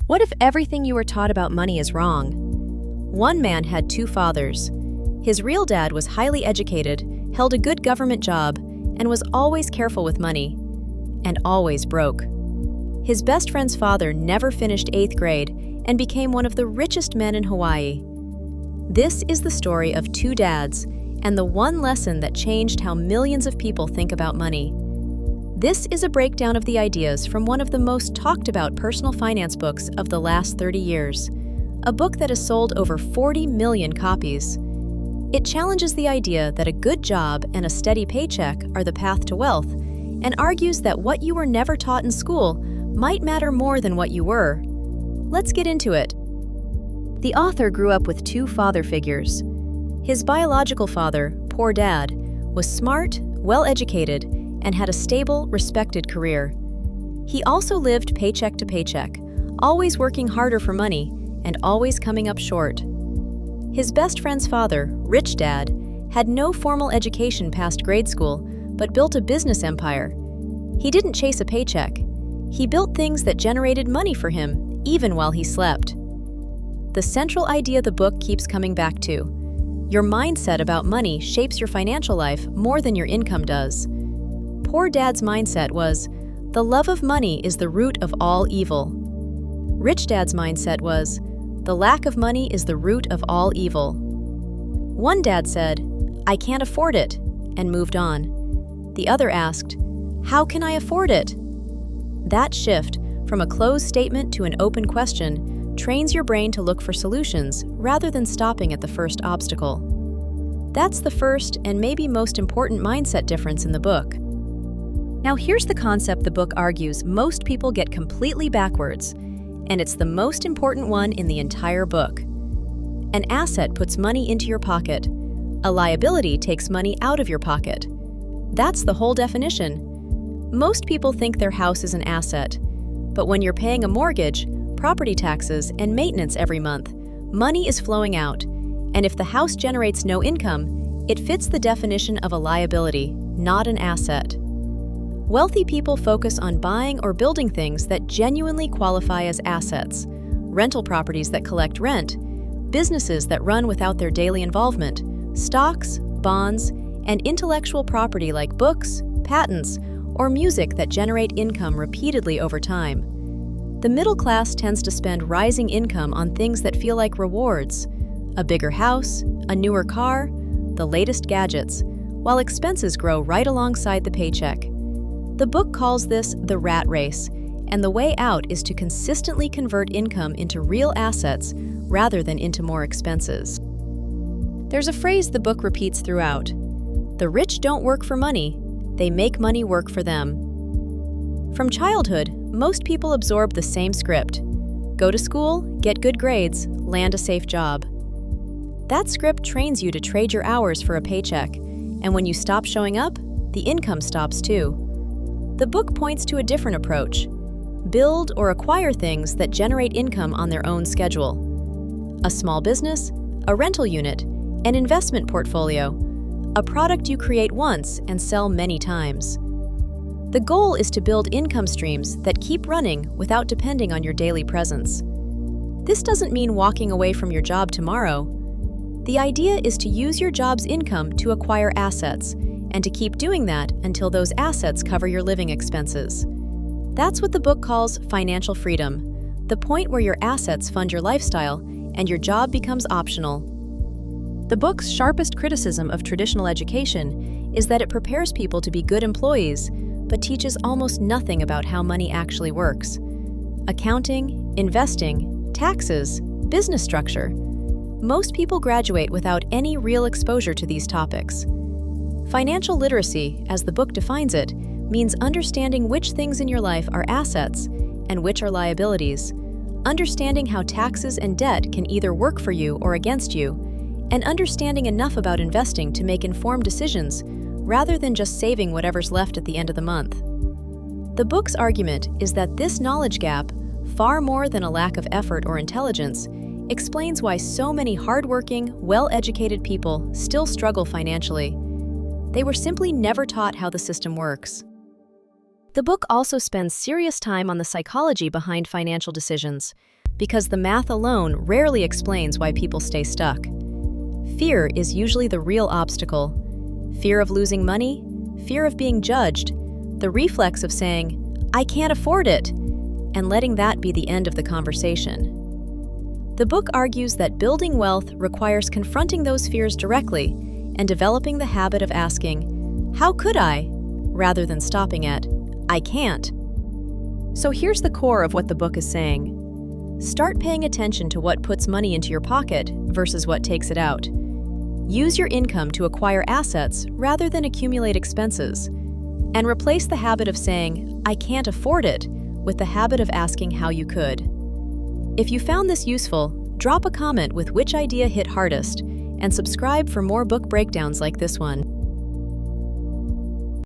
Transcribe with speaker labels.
Speaker 1: What if everything you were taught about money is wrong? One man had two fathers. His real dad was highly educated, held a good government job, and was always careful with money, and always broke. His best friend's father never finished 8th grade and became one of the richest men in Hawaii. This is the story of two dads and the one lesson that changed how millions of people think about money. This is a breakdown of the ideas from one of the most talked about personal finance books of the last 30 years, a book that has sold over 40 million copies. It challenges the idea that a good job and a steady paycheck are the path to wealth, and argues that what you were never taught in school might matter more than what you were. Let's get into it. The author grew up with two father figures. His biological father, poor dad, was smart, well-educated, and had a stable, respected career. He also lived paycheck to paycheck, always working harder for money and always coming up short. His best friend's father, rich dad, had no formal education past grade school, but built a business empire. He didn't chase a paycheck. He built things that generated money for him, even while he slept. The central idea the book keeps coming back to: your mindset about money shapes your financial life more than your income does. Poor dad's mindset was, the love of money is the root of all evil. Rich dad's mindset was, the lack of money is the root of all evil. One dad said, "I can't afford it," and moved on. The other asked, "How can I afford it?" That shift, from a closed statement to an open question, trains your brain to look for solutions rather than stopping at the first obstacle. That's the first and maybe most important mindset difference in the book. Now here's the concept the book argues most people get completely backwards, and it's the most important one in the entire book. An asset puts money into your pocket. A liability takes money out of your pocket. That's the whole definition. Most people think their house is an asset, but when you're paying a mortgage, property taxes, and maintenance every month, money is flowing out, and if the house generates no income, it fits the definition of a liability, not an asset. Wealthy people focus on buying or building things that genuinely qualify as assets: rental properties that collect rent, businesses that run without their daily involvement, stocks, bonds, and intellectual property like books, patents, or music that generate income repeatedly over time. The middle class tends to spend rising income on things that feel like rewards: a bigger house, a newer car, the latest gadgets, while expenses grow right alongside the paycheck. The book calls this the rat race, and the way out is to consistently convert income into real assets rather than into more expenses. There's a phrase the book repeats throughout: the rich don't work for money, they make money work for them. From childhood, most people absorb the same script: go to school, get good grades, land a safe job. That script trains you to trade your hours for a paycheck, and when you stop showing up, the income stops too. The book points to a different approach: build or acquire things that generate income on their own schedule. A small business, a rental unit, an investment portfolio, a product you create once and sell many times. The goal is to build income streams that keep running without depending on your daily presence. This doesn't mean walking away from your job tomorrow. The idea is to use your job's income to acquire assets, and to keep doing that until those assets cover your living expenses. That's what the book calls financial freedom, the point where your assets fund your lifestyle and your job becomes optional. The book's sharpest criticism of traditional education is that it prepares people to be good employees, but teaches almost nothing about how money actually works. Accounting, investing, taxes, business structure. Most people graduate without any real exposure to these topics. Financial literacy, as the book defines it, means understanding which things in your life are assets and which are liabilities, understanding how taxes and debt can either work for you or against you, and understanding enough about investing to make informed decisions rather than just saving whatever's left at the end of the month. The book's argument is that this knowledge gap, far more than a lack of effort or intelligence, explains why so many hardworking, well-educated people still struggle financially. They were simply never taught how the system works. The book also spends serious time on the psychology behind financial decisions. because the math alone rarely explains why people stay stuck. Fear is usually the real obstacle. Fear of losing money, fear of being judged, the reflex of saying, "I can't afford it," and letting that be the end of the conversation. The book argues that building wealth requires confronting those fears directly and developing the habit of asking, "How could I?" rather than stopping at, "I can't." So here's the core of what the book is saying. Start paying attention to what puts money into your pocket versus what takes it out. Use your income to acquire assets rather than accumulate expenses. And replace the habit of saying, "I can't afford it," with the habit of asking how you could. If you found this useful, drop a comment with which idea hit hardest, and subscribe for more book breakdowns like this one.